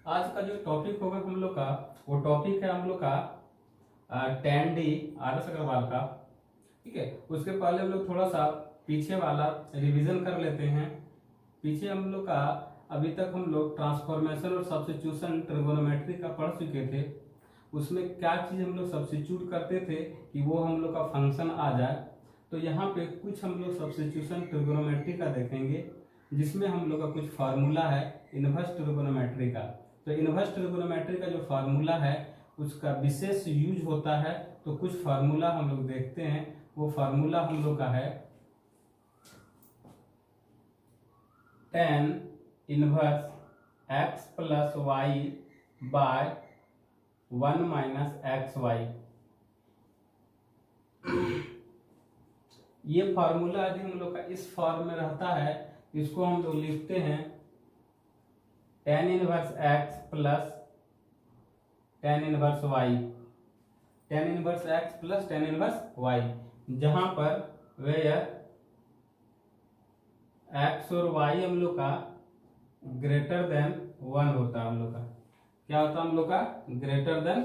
आज का जो टॉपिक होगा हम लोग का, वो टॉपिक है हम लोग का tan D RS अग्रवाल का। ठीक है, उसके पहले हम लोग थोड़ा सा पीछे वाला रिवीजन कर लेते हैं। पीछे हम लोग का अभी तक हम लोग ट्रांसफॉर्मेशन और सब्स्टिट्यूशन ट्रिगोनोमेट्री का पढ़ चुके थे। उसमें क्या चीज हम लोग सब्स्टिट्यूट करते थे कि वो हम लोग का फंक्शन आ जाए। तो यहाँ पे कुछ हम लोग सब्स्टिट्यूशन ट्रिगोनोमेट्री का देखेंगे, जिसमें हम लोग का कुछ फार्मूला है इनवर्स ट्रिगोनोमेट्री का। तो इनवर्स ट्रिगोनोमेट्री का जो फार्मूला है उसका विशेष यूज होता है। तो कुछ फार्मूला हम लोग देखते हैं। वो फार्मूला हम लोग का है tan inverse x plus y by 1 minus x y. ये फार्मूला यदि हम लोग का इस फॉर्म में रहता है, इसको हम लोग लिखते हैं tan inverse x plus tan inverse y। tan inverse x plus tan inverse y, जहां पर वेयर x और y हम लोग का ग्रेटर देन 1 होता है। हम लोग का क्या होता है? हम लोग का greater than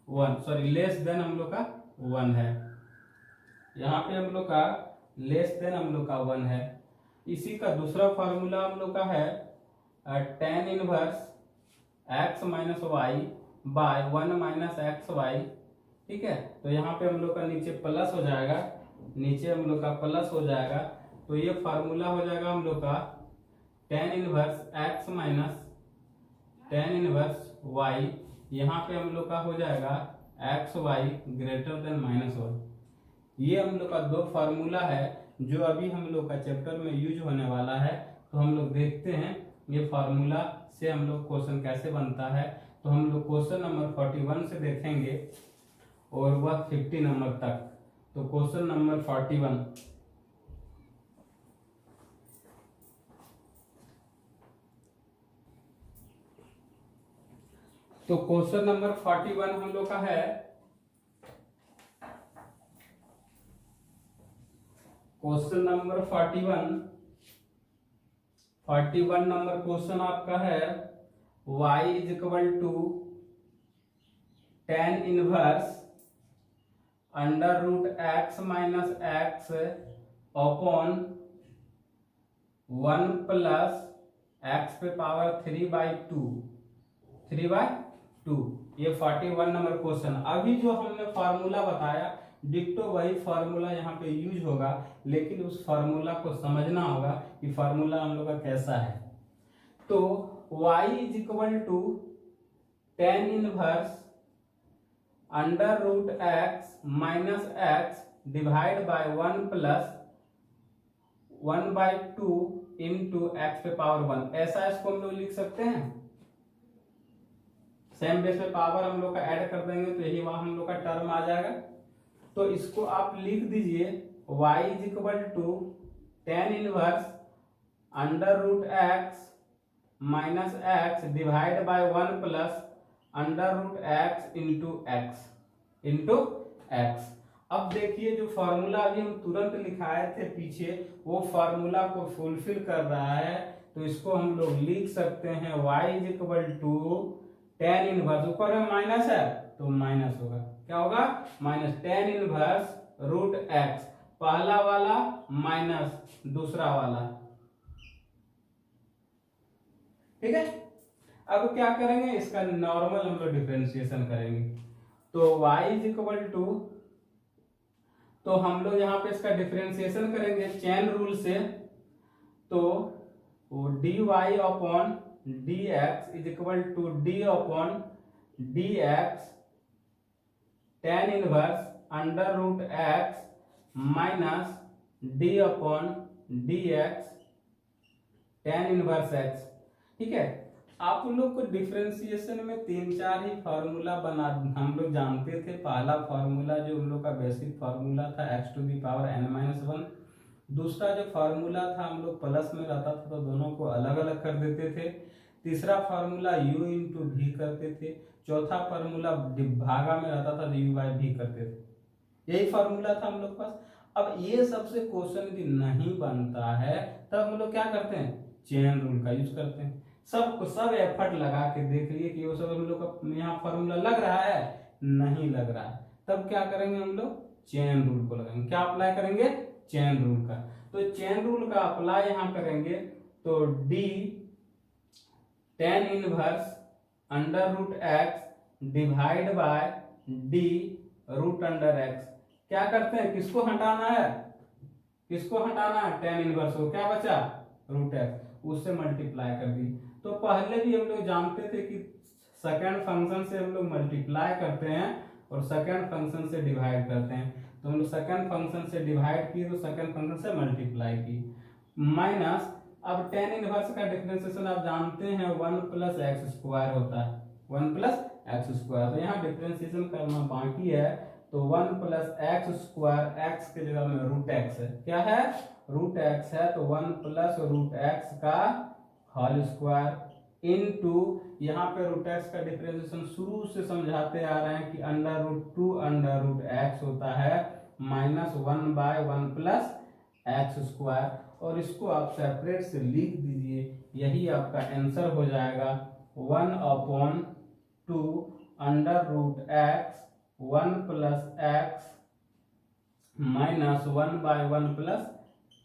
1, sorry less than हम लोग का 1 है। यहाँ पे हम लोग का लेस देन हम लोग का 1 है। इसी का दूसरा फार्मूला हम लोग का है tan inverse x minus y by 1 minus x y. ठीक है, तो यहाँ पे हम लोग का नीचे प्लस हो जाएगा, नीचे हम लोग का प्लस हो जाएगा। तो ये फार्मूला हो जाएगा हम लोग का tan inverse x minus tan inverse y। यहाँ पे हम लोग का हो जाएगा एक्स वाई ग्रेटर देन -1। ये हम लोग का दो फार्मूला है जो अभी हम लोग का चैप्टर में यूज होने वाला है। तो हम लोग देखते हैं ये फार्मूला से हम लोग क्वेश्चन कैसे बनता है। तो हम लोग क्वेश्चन नंबर 41 से देखेंगे और वह 50 नंबर तक। तो क्वेश्चन नंबर 41, तो क्वेश्चन नंबर 41 हम लोग का है, क्वेश्चन नंबर 41 नंबर क्वेश्चन आपका है y is equal to tan inverse under root x minus x upon 1 plus x पे पावर 3/2। ये 41 नंबर क्वेश्चन। अभी जो हमने फार्मूला बताया डिक्टो वही फार्मूला यहाँ पे यूज होगा, लेकिन उस फार्मूला को समझना होगा कि फार्मूला हम लोग का कैसा है। तो y is equal to tan inverse under root x minus x divide by 1 plus 1/2 into x पे पावर 1। ऐसा इसको हम लोग लिख सकते हैं। सेम बेस में पावर हम लोग का ऐड कर देंगे तो यही वहां हम लोग का टर्म आ जाएगा। तो इसको आप लिख दीजिए y is equal to tan inverse under root x minus x divide by 1 plus under root x into x. अब देखिए जो फॉर्मूला अभी हम तुरंत लिखाए थे पीछे, वो फॉर्मूला को फुलफिल कर रहा है। तो इसको हम लोग लिख सकते हैं y is equal to tan inverse, ऊपर में माइनस है तो माइनस होगा, क्या होगा? Minus tan inverse root x, पहला वाला माइनस दूसरा वाला। ठीक है, अब क्या करेंगे? इसका नॉर्मल हम लोग डिफरेंशिएशन करेंगे। तो y इज इक्वल टू, तो हम लोग यहाँ पे इसका डिफरेंशिएशन करेंगे चेन रूल से। तो dy upon dx is equal to d upon dx tan inverse under root x minus d upon dx tan inverse x। ठीक है, आप लोग को डिफरेंशिएशन में 3-4 ही फार्मूला बना हम लोग जानते थे। पहला फार्मूला जो हम लोग का बेसिक फार्मूला था x to the power n-1। दूसरा जो फार्मूला था हम लोग प्लस में रहता था तो दोनों को अलग अलग कर देते थे। तीसरा फार्मूला u इंटू भी करते थे। चौथा फार्मूला भागा में रहता था तो u बाई भी करते थे। यही फार्मूला था हम लोग पास। अब ये सबसे क्वेश्चन यदि नहीं बनता है तब हम लोग क्या करते हैं? चेन रूल का यूज करते हैं। सब एफर्ट लगा के देख लिए कि वो सब हम लोग का यहाँ फॉर्मूला लग रहा है, नहीं लग रहा है, तब क्या करेंगे हम लोग, चेन रूल को लगाएंगे। क्या अप्लाई करेंगे, चेन रूल का। तो चेन रूल का अप्लाई यहाँ करेंगे तो d tan inverse under root x divide by d root under x. क्या करते हैं, किसको हटाना है, किसको हटाना है, tan इनवर्स को, क्या बचा, रूट एक्स, उससे मल्टीप्लाई कर दी। तो पहले भी हम लोग जानते थे कि सेकंड फंक्शन से हम लोग मल्टीप्लाई करते हैं और सेकंड फंक्शन से डिवाइड करते हैं। तो हम लोग सेकंड फंक्शन से डिवाइड किए तो सेकंड फंक्शन से मल्टीप्लाई की, माइनस अब tan इनवर्स का डिफरेंशिएशन आप जानते हैं 1 प्लस एक्स स्क्वायर होता है, 1 प्लस एक्स स्क्वायर। तो यहाँ डिफरेंशिएशन करना बाकी है, तो 1 प्लस एक्स स्क्वायर, एक्स के जगह में रूट एक्स है, क्या है, रूट एक्स है, तो 1 प्लस रूट एक्स का होल स्क्वायर इनटू, यहाँ पे रूट एक्स का डिफरेंशिएशन शुरू से समझाते आ रहे हैं कि under root 2 under root x होता है minus 1 by 1 plus x square, और इसको आप सेपरेट से लिख दीजिए, यही आपका आंसर हो जाएगा 1/2 under root x 1 plus x minus 1 by 1 plus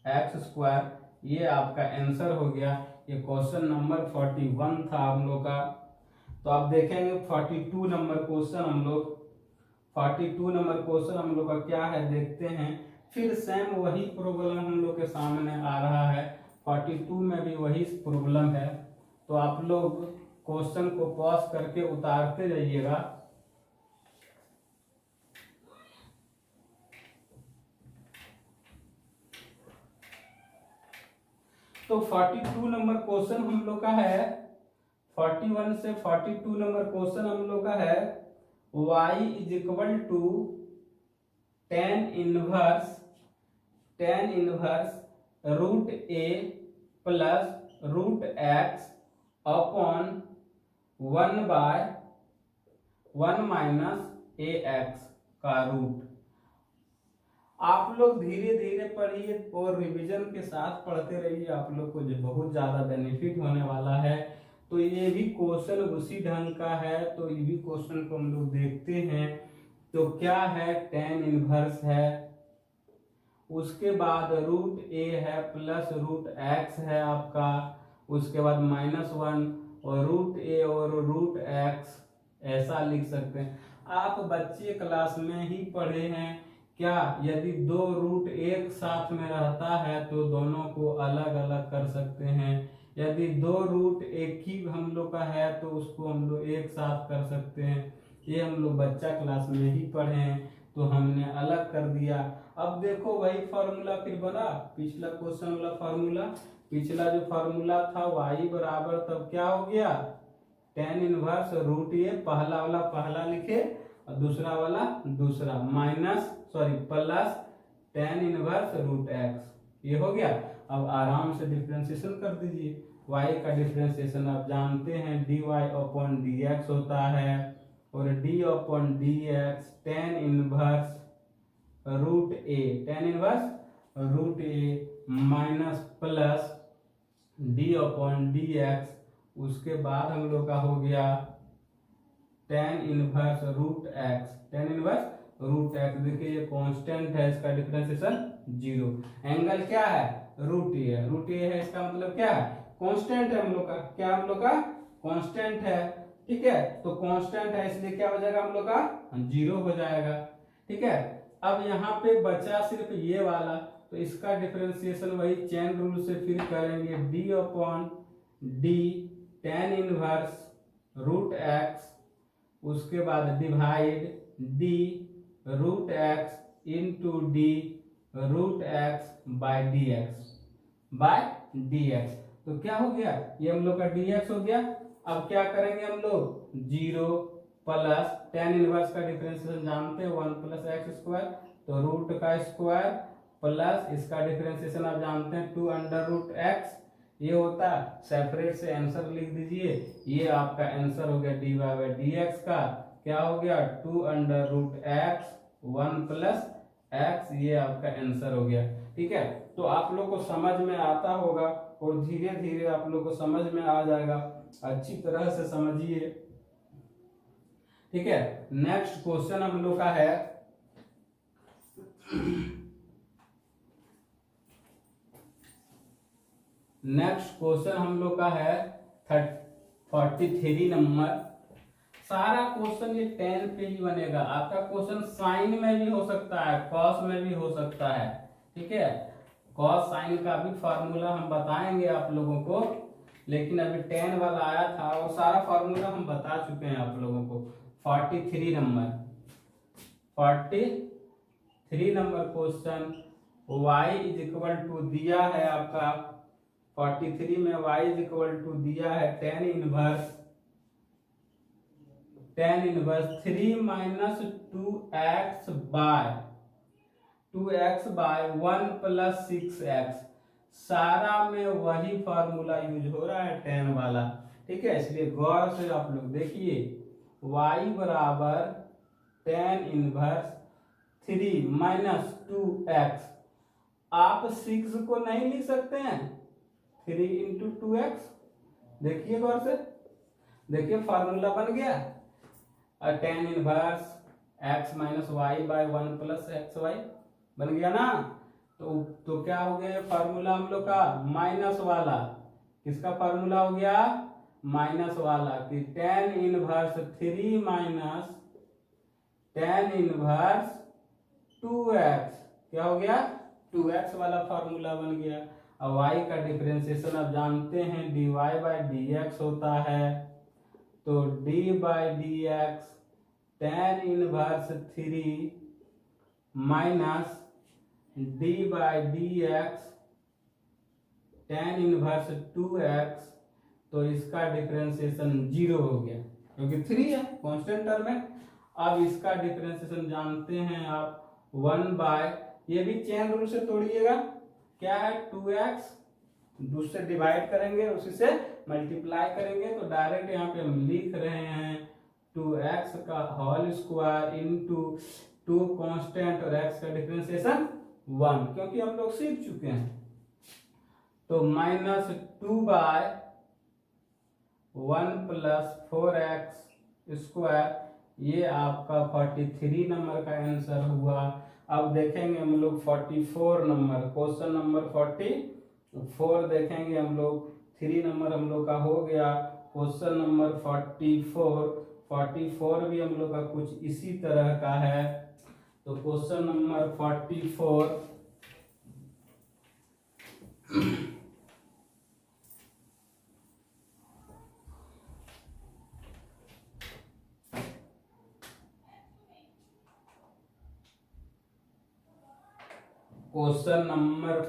x square. ये आपका आंसर हो गया। ये क्वेश्चन नंबर 41 था हम लोग का। तो आप देखेंगे 42 नंबर क्वेश्चन हम लोग, 42 नंबर क्वेश्चन हम लोग का क्या है देखते हैं। फिर सेम वही प्रॉब्लम हम लोग के सामने आ रहा है, 42 में भी वही प्रॉब्लम है। तो आप लोग क्वेश्चन को पॉज करके उतारते जाइएगा। तो 42 नंबर क्वेश्चन हम लोग का है, 41 से 42 नंबर क्वेश्चन हम लोग का है y is equal to tan inverse root a plus root x upon 1 by 1 minus a x का रूट। आप लोग धीरे धीरे पढ़िए और रिवीजन के साथ पढ़ते रहिए, आप लोग को जो बहुत ज्यादा बेनिफिट होने वाला है। तो ये भी क्वेश्चन उसी ढंग का है, तो ये भी क्वेश्चन को हम लोग देखते हैं। तो क्या है, tan इनवर्स है, उसके बाद रूट ए है प्लस रूट एक्स है आपका, उसके बाद -1 और रूट ए और रूट एक्स, ऐसा लिख सकते हैं। आप बच्चे क्लास में ही पढ़े हैं क्या, यदि दो रूट एक साथ में रहता है तो दोनों को अलग अलग कर सकते हैं, यदि दो रूट एक ही हम लोग का है तो उसको हम लोग एक साथ कर सकते हैं। ये हम लोग बच्चा क्लास में ही पढ़े हैं, तो हमने अलग कर दिया। अब देखो वही फार्मूला फिर बना, पिछला क्वेश्चन वाला फार्मूला, पिछला जो फार्मूला था y बराबर, तब क्या हो गया, tan इनवर्स रूट ए, पहला वाला पहला लिखे और दूसरा वाला दूसरा, plus tan inverse root x, ये हो गया। अब आराम से डिफरेंशिएशन कर दीजिए, y का डिफरेंशिएशन आप जानते हैं dy अपॉन dx होता है, और d upon dx tan inverse root a minus plus d upon dx, उसके बाद हम लोग का हो गया tan इनवर्स रूट एक्स। देखिए ये कांस्टेंट है, इसका डिफरेंशिएशन 0, एंगल क्या है, रूट ए है, इसका मतलब क्या है, कांस्टेंट है हम लोग का, क्या हम लोग का कांस्टेंट है, ठीक है। तो कांस्टेंट है इसलिए क्या हो जाएगा हम लोग का, 0 हो जाएगा, ठीक है। अब यहाँ पे बचा सिर्फ ये वाला, तो इसका डिफरेंशिएशन वही चेन रूल से फिर करेंगे, d upon d tan inverse root x, उसके बाद divide d root x into d root x by dx। तो क्या हो गया, ये हम लोग का dx हो गया। अब क्या करेंगे हम लोग, 0 प्लस tan इनवर्स का डिफरेंशिएशन जानते हैं 1 प्लस एक्स स्क्वायर, तो रूट का स्क्वायर प्लस इसका डिफरेंशिएशन आप जानते हैं 2 अंडर रूट एक्स, ये होता है, सेपरेट से आंसर लिख दीजिए। ये आपका आंसर हो गया dy बाय dx का, क्या हो गया 2 under root x 1 plus x, ये आपका आंसर हो गया, ठीक है। तो आप लोग को समझ में आता होगा और धीरे धीरे आप लोग को समझ में आ जाएगा, अच्छी तरह से समझिए। ठीक है, नेक्स्ट क्वेश्चन हम लोग का है हम लोग का है 43 नंबर। सारा क्वेश्चन ये 10 पे ही बनेगा। आपका क्वेश्चन साइन में भी हो सकता है, कॉस में भी हो सकता है। ठीक है, कॉस साइन का भी फार्मूला हम बताएंगे आप लोगों को, लेकिन अभी 10 वाला आया था और सारा फार्मूला हम बता चुके हैं आप लोगों को। 43 number question, y is equal to दिया है आपका 43 में y इज इक्वल टू दिया है tan inverse 3 minus 2x by 1 plus 6x। सारा में वही फार्मूला यूज हो रहा है tan वाला। ठीक है, इसलिए गौर से आप लोग देखिए, y बराबर tan इनवर्स 3 माइनस 2x। आप 6 को नहीं लिख सकते हैं 3 इंटू 2x। देखिए गौर से, देखिए फार्मूला बन गया tan inverse x minus y by 1 plus x y बन गया ना। तो क्या हो गया फार्मूला हम लोग का माइनस वाला। किसका फार्मूला हो गया? माइनस वाला कि tan inverse 3 minus tan inverse 2x। क्या हो गया? 2x वाला फार्मूला बन गया। अब y का डिफरेंशिएशन आप जानते हैं dy बाई dx होता है, तो d by dx tan inverse 3 minus d by dx tan inverse 2x, तो इसका डिफरेंशिएशन 0 हो गया क्योंकि 3 है कांस्टेंट टर्म है। अब इसका डिफरेंशिएशन जानते हैं आप 1 बाय, ये भी चेन रूल से तोड़िएगा, क्या है 2x, दूसरे डिवाइड करेंगे उसी से मल्टीप्लाई करेंगे, तो डायरेक्ट यहाँ पे हम लिख रहे हैं 2x का होल स्क्वायर इंटू 2 कांस्टेंट और x का डिफरेंशिएशन 1, क्योंकि हम लोग सीख चुके हैं। तो minus 2 bye 1 plus 4x square, ये आपका 43 नंबर का आंसर हुआ। अब देखेंगे हम लोग 44 नंबर, क्वेश्चन नंबर 44 देखेंगे हम लोग। 3 नंबर हम लोग का हो गया। क्वेश्चन नंबर 44 भी हम लोग का कुछ इसी तरह का है। तो question number 44 question number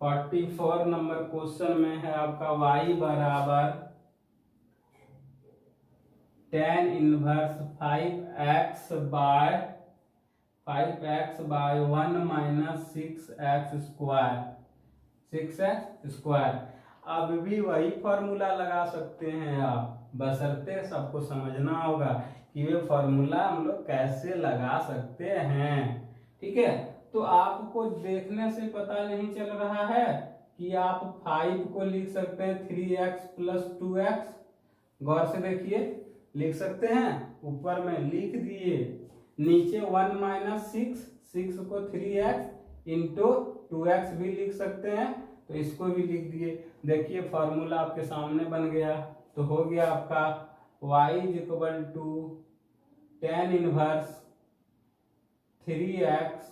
44 number question में है आपका y बराबर tan inverse 5x by 1 minus 6x square. अब भी वही फॉर्मूला लगा सकते हैं आप, बशर्ते सबको समझना होगा कि वे फॉर्मूला हम लोग कैसे लगा सकते हैं। ठीक है, तो आपको देखने से पता नहीं चल रहा है कि आप 5 को लिख सकते हैं 3x प्लस 2x। गौर से देखिए, लिख सकते हैं, ऊपर में लिख दिए, नीचे 1 माइनस 6 को 3x इंटू 2x भी लिख सकते हैं, तो इसको भी लिख दिए। देखिए फार्मूला आपके सामने बन गया। तो हो गया आपका y is equal to tan inverse 3x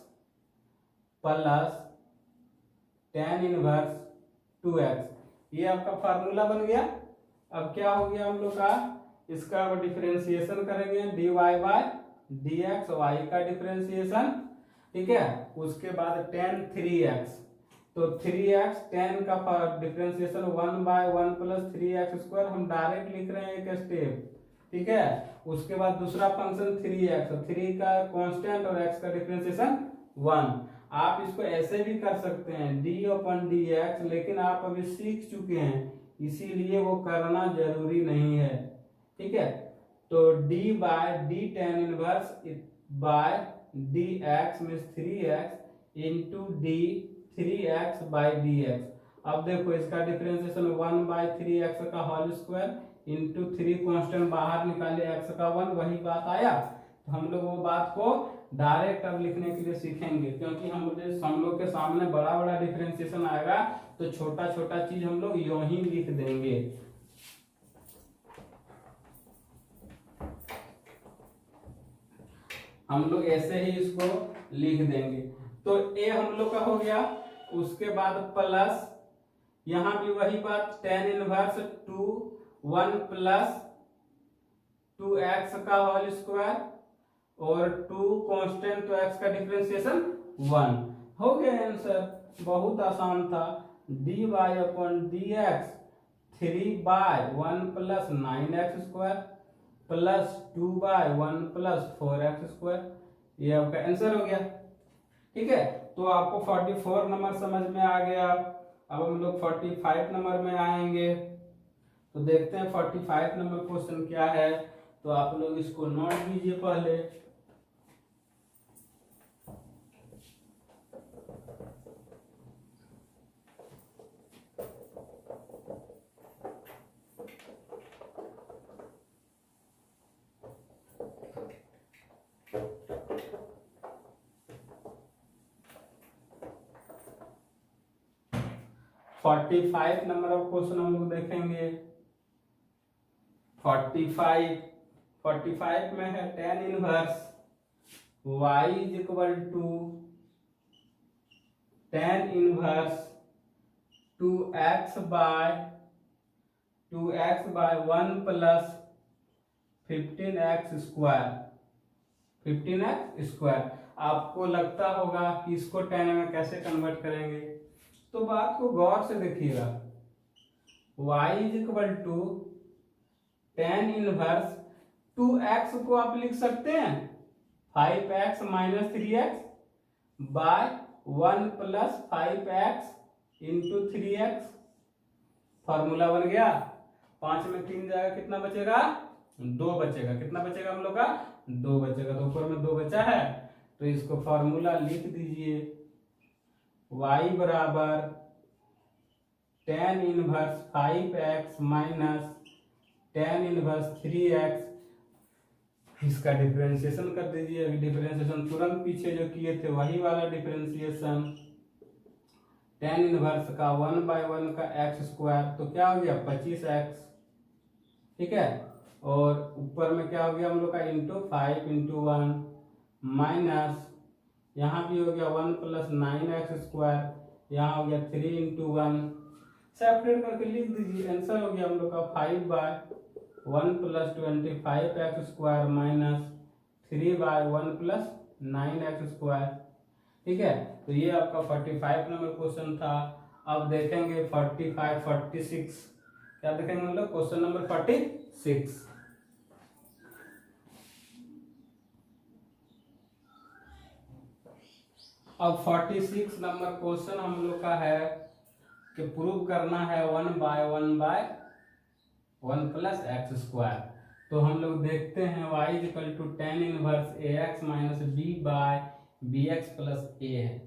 plus tan inverse 2x, ये आपका फार्मूला बन गया। अब क्या हो गया हम लोग का, इसका डिफरेंशिएशन करेंगे dy बाय dx, y का डिफरेंशिएशन। ठीक है, उसके बाद tan 3x, तो 3x tan का differentiation 1 by 1 plus 3x square, हम डायरेक्ट लिख रहे हैं एक स्टेप। ठीक है, उसके बाद दूसरा फंक्शन 3x, 3 का कांस्टेंट और x का डिफरेंशिएशन 1। आप इसको ऐसे भी कर सकते हैं d/dx, लेकिन आप अभी सीख चुके हैं इसीलिए वो करना जरूरी नहीं है। ठीक है, तो d by d tan inverse by dx means 3x into d 3x/dx। अब देखो इसका डिफरेंशिएशन 1/3x का होल स्क्वायर इंटू 3 कांस्टेंट बाहर निकाले x का 1, वही बात आया। तो हम लोग वो बात को डायरेक्ट अब लिखने के लिए सीखेंगे, क्योंकि हम लोग के सामने बड़ा बड़ा डिफरेंशिएशन आएगा तो छोटा छोटा चीज हम लोग यूं ही लिख देंगे। हम लोग ऐसे ही इसको लिख देंगे। तो ए हम लोग का हो गया, उसके बाद प्लस यहां भी वही बात tan इनवर्स 2 1 प्लस 2x का होल स्क्वायर और 2 कांस्टेंट, तो x का डिफरेंशिएशन 1 हो गया आंसर। बहुत आसान था। dy/dx 3/1 plus 9x square plus 2/1 plus 4x square, ये आपका आंसर हो गया। ठीक है, तो आपको 44 नंबर समझ में आ गया। अब हम लोग 45 नंबर में आएंगे, तो देखते हैं 45 नंबर क्वेश्चन क्या है। तो आप लोग इसको नोट कीजिए पहले। फोर्टी 45 नंबर ऑफ क्वेश्चन हम लोग देखेंगे। 45 में है tan inverse y is equal to tan inverse 2x by 1 plus 15x square. आपको लगता होगा कि इसको tan में कैसे कन्वर्ट करेंगे, तो बात को गौर से देखिएगा। y is equal to tan inverse 2x को आप लिख सकते हैं 5x minus 3x by 1 plus 5x into 3x। Formula बन गया। 5 में 3 जाएगा, कितना बचेगा? 2 बचेगा। कितना बचेगा हम लोग का? 2 बचेगा। तो ऊपर में 2 बचा है, तो इसको फॉर्मूला लिख दीजिए। y बराबर tan inverse 5x minus tan inverse 3x, इसका डिफरेंशिएशन कर दीजिए। डिफरेंशिएशन तुरंत पीछे जो किए थे वही वाला डिफरेंशिएशन। tan इनवर्स का 1/1 का x स्क्वायर, तो क्या हो गया? 25x। ठीक है, और ऊपर में क्या हो गया हम लोग का? इंटू 5 इंटू 1 माइनस यहाँ भी हो गया 1 प्लस 9x स्क्वायर, यहाँ हो गया 3 इंटू 1। सेपरेट करके लिख दीजिए। आंसर हो गया हम लोग का 5/1 plus 25x square minus 3/1 plus 9x square. ठीक है, तो ये आपका 45 नंबर क्वेश्चन था। अब देखेंगे 45 46। क्या देखेंगे हम लोग? Question number 46। अब 46 नंबर क्वेश्चन हम लोग का है कि प्रूव करना है 1/1 प्लस x स्क्वायर। तो हम लोग देखते हैं y is equal to tan inverse ax minus b by bx plus a है।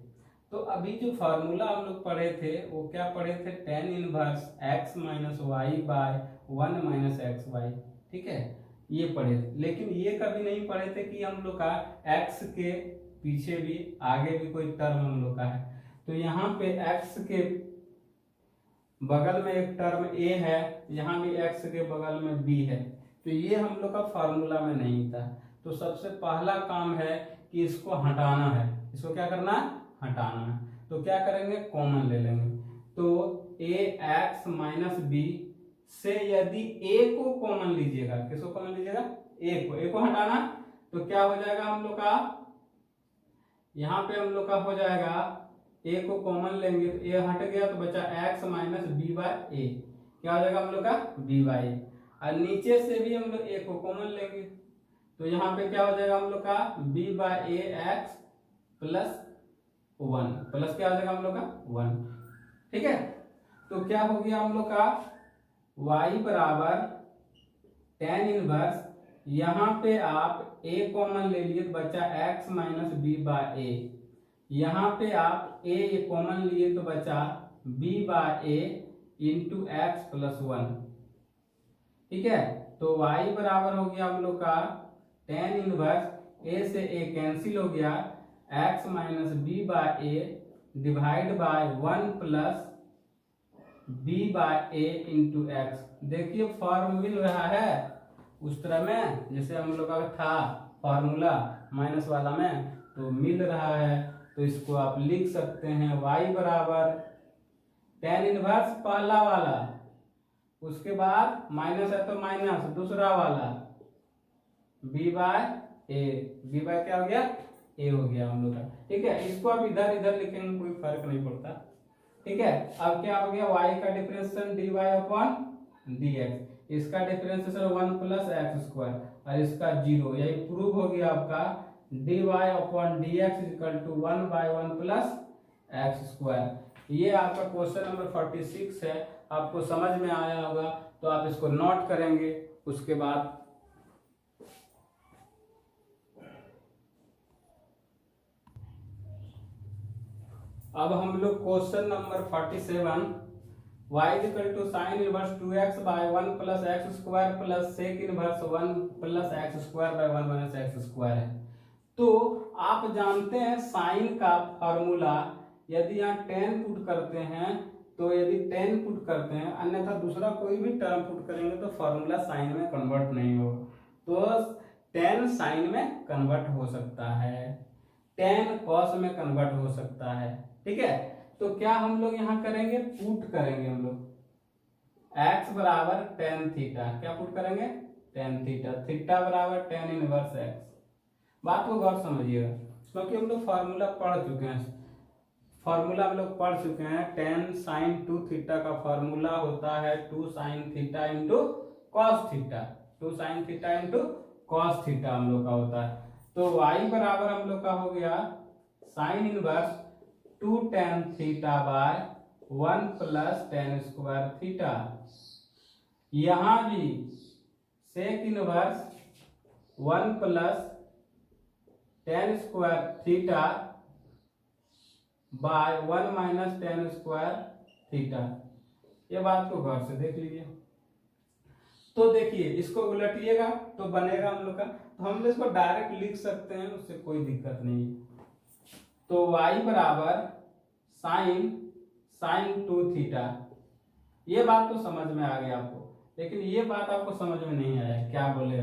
तो अभी जो फार्मूला हम लोग पढ़े थे वो क्या पढ़े थे? tan inverse x minus y by 1 minus x y. ठीक है, ये पढ़े थे। लेकिन ये कभी नहीं पढ़े थे कि हम लोग का x के पीछे भी आगे भी कोई टर्म हम लोग का है। तो यहाँ पे x के बगल में एक टर्म a है, यहाँ भी x के बगल में b है, तो ये हम लोग का फार्मूला में नहीं था। तो सबसे पहला काम है कि इसको हटाना है। इसको क्या करना है? हटाना है। तो क्या करेंगे? कॉमन ले लेंगे। तो ax माइनस b से यदि a को कॉमन लीजिएगा, किसको कॉमन लीजिएगा? a को हटाना, तो क्या हो जाएगा हम लोग का? यहाँ पे हम लोग का हो जाएगा a को कॉमन लेंगे तो a हट गया, तो बचा x minus b by a। क्या हो जाएगा हम लोग का? b by a। और नीचे से भी हम लोग a को कॉमन लेंगे, तो यहाँ पे क्या हो जाएगा हम लोग का? b by a x plus 1 plus क्या हो जाएगा हम लोग का? 1। ठीक है, तो क्या हो गया हम लोग का? y बराबर tan इनवर्स, यहाँ पे आप a कॉमन ले लिए तो बचा x minus b by a। यहाँ पे आप ए कॉमन लिए तो बचा b by a into x plus 1। ठीक है, तो y बराबर हो गया हम लोग का टेन इनवर्स a से a कैंसिल हो गया, x minus b by a divide by 1 plus b by a into x. देखिए फॉर्म मिल रहा है उस तरह में जैसे हम लोग का था फॉर्मूला माइनस वाला में, तो मिल रहा है। तो इसको आप लिख सकते हैं y बराबर टेन इनवर्स पहला वाला, उसके बाद माइनस है तो माइनस दूसरा वाला b by A, b bye क्या हो गया a हो गया हम लोग का। ठीक है, इसको आप इधर इधर लिखेंगे कोई फर्क नहीं पड़ता। ठीक है, अब क्या हो गया y का डिफरेंशिएशन dy अपॉन dx, इसका डिफरेंशिएशन 1 प्लस एक्स स्क्वायर और इसका 0, यही प्रूव हो गया आपका dy upon dx equal to 1 by 1 plus x square. ये आपका क्वेश्चन नंबर 46 है, आपको समझ में आया होगा तो आप इसको नोट करेंगे। उसके बाद अब हम लोग question number 47 y equal to sine inverse 2x by 1 plus x square plus sec inverse 1 plus x square by 1 minus x square है। तो आप जानते हैं साइन का फॉर्मूला, यदि यहाँ 10 पुट करते हैं तो यदि 10 पुट करते हैं अन्यथा दूसरा कोई भी टर्म पुट करेंगे तो फॉर्मूला साइन में कन्वर्ट नहीं होगा। तो 10 साइन में कन्वर्ट हो सकता है, 10 कॉस में कन्वर्ट हो सकता है। ठीक है, तो क्या हम लोग यहाँ करेंगे, पुट करेंगे हम लोग x बराबर टेन थीटा, क्या पुट करेंगे टेन थीटा, थीटा बराबर टेन इनवर्स x। बात को गौर समझिएगा क्योंकि हम लोग फार्मूला पढ़ चुके हैं, फार्मूला हम लोग पढ़ चुके हैं। टेन साइन 2 थीटा का फार्मूला होता है 2 sine theta into cos theta, 2 sine theta into cos theta हम लोग का होता है। तो y बराबर हम लोग का हो गया sine inverse 2 tan theta by 1 plus tan square theta. यहां भी sec inverse 1 plus tan square theta by 1 minus tan square theta. ये बात को गौर से देख लीजिए। तो देखिए इसको उलटिएगा तो बनेगा हम लोग का, तो हम लोग इसको डायरेक्ट लिख सकते हैं, उससे कोई दिक्कत नहीं है। तो y बराबर साइन 2 थीटा, ये बात तो समझ में आ गया आपको, लेकिन ये बात आपको समझ में नहीं आया। क्या बोले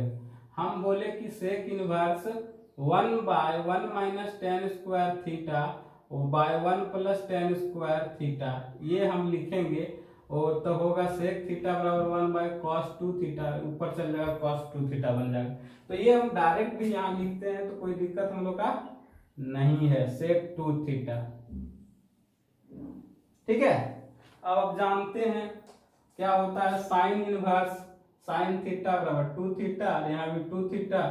हम बोले कि sec inverse 1 by 1 minus tan square theta by 1 plus tan square theta, ये हम लिखेंगे और तो होगा सेक थीटा बराबर 1 बाय कॉस 2 थीटा, ऊपर चल जाएगा कॉस 2 थीटा बन जाएगा। तो ये हम डायरेक्ट भी यहाँ लिखते हैं तो कोई दिक्कत हम लोग का नहीं है, सेक 2 थीटा। ठीक है, अब आप जानते हैं क्या होता है साइन इनवर्स साइन थीटा बराबर 2 थीटा, यहाँ भी 2 थीटा,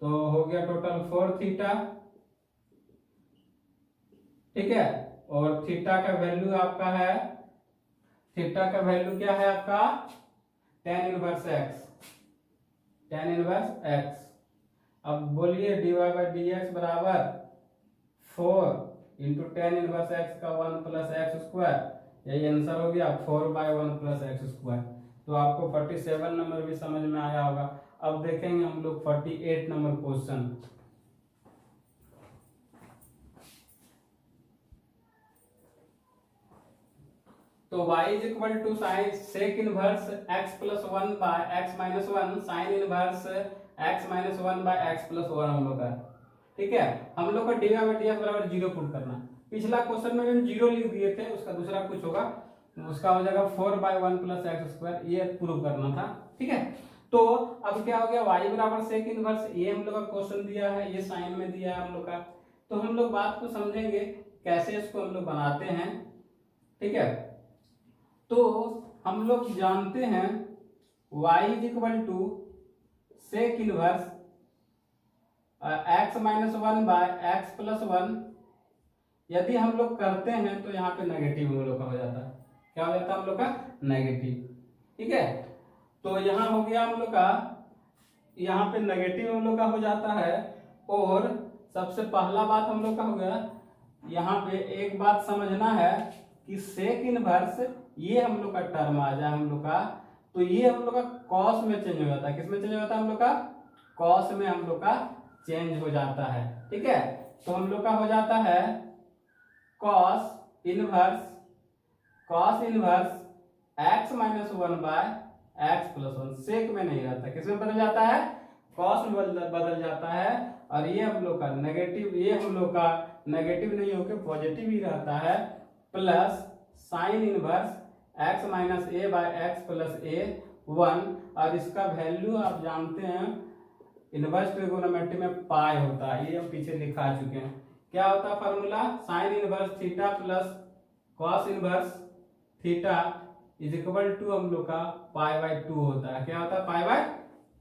तो हो गया टोटल 4 थीटा। ठीक है, और थीटा का वैल्यू आपका है, थीटा का वैल्यू क्या है आपका tan inverse x, tan inverse x. अब बोलिए dy बाई डी एक्स बराबर 4 इंटू टेन इनवर्स एक्स का 1 प्लस एक्स स्क्वायर, यही आंसर हो गया 4 बाई 1 प्लस एक्स स्क्वायर। तो आपको 47 नंबर भी समझ में आया होगा। अब देखेंगे हम लोग 48 नंबर क्वेश्चन। तो y is equal to sine sec inverse x plus 1 by x minus 1 sine inverse x minus 1 by x plus 1 हम लोग का। ठीक है, हम लोग को डी बाई डी एक्स बराबर 0 पुट करना। पिछला क्वेश्चन में हम 0 लिख दिए थे, उसका दूसरा कुछ होगा, उसका हो जाएगा 4 बाय 1 प्लस एक्स स्क्वायर, ये प्रूव करना था। ठीक है, तो अब क्या हो गया y बराबर सेक इनवर्स, ये हम लोग का क्वेश्चन दिया है, ये साइन में दिया है हम लोग का। तो हम लोग बात को समझेंगे कैसे इसको हम लोग बनाते हैं। ठीक है, तो हम लोग जानते हैं y is equal to sec inverse x minus 1 by x plus 1। यदि हम लोग करते हैं तो यहाँ पे नेगेटिव हम लोग का हो जाता है, क्या हो जाता है हम लोग का नेगेटिव। ठीक है, तो यहाँ हो गया हम लोग का, यहाँ पे नेगेटिव हम लोग का हो जाता है। और सबसे पहला बात हम लोग का हो गया यहाँ पे एक बात समझना है कि सेक इनवर्स ये हम लोग का टर्म आ जाए हम लोग का, तो ये हम लोग का कॉस में चेंज हो जाता है। किस में चेंज हो जाता है हम लोग का? कॉस में हम लोग का चेंज हो जाता है। ठीक है, तो हम लोग का हो जाता है cos inverse x minus one by x plus one. Sec में नहीं रहता, किस में बदल जाता है? कॉस में बदल जाता है। और ये हम लोग का नेगेटिव, ये हम लोग का नेगेटिव नहीं होकर पॉजिटिव ही रहता है, plus sine inverse x minus a by x plus a one. और इसका वैल्यू आप जानते हैं इनवर्स ट्रिगोनोमेट्री में पाई होता है, ये हम पीछे लिखा चुके हैं। क्या होता है formula? Sine inverse theta plus cos inverse theta is equal to हम लोग का पाई बाय 2 होता है। क्या होता है? पाई बाय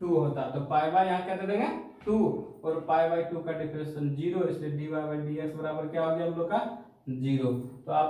2 होता है। तो पाई बाय यहाँ क्या दे देंगे? 2, और पाई बाय 2 का डिफरेंशियल 0, इसलिए dy बाय dx बराबर क्या हो गया हम लोग का? 0। तो आप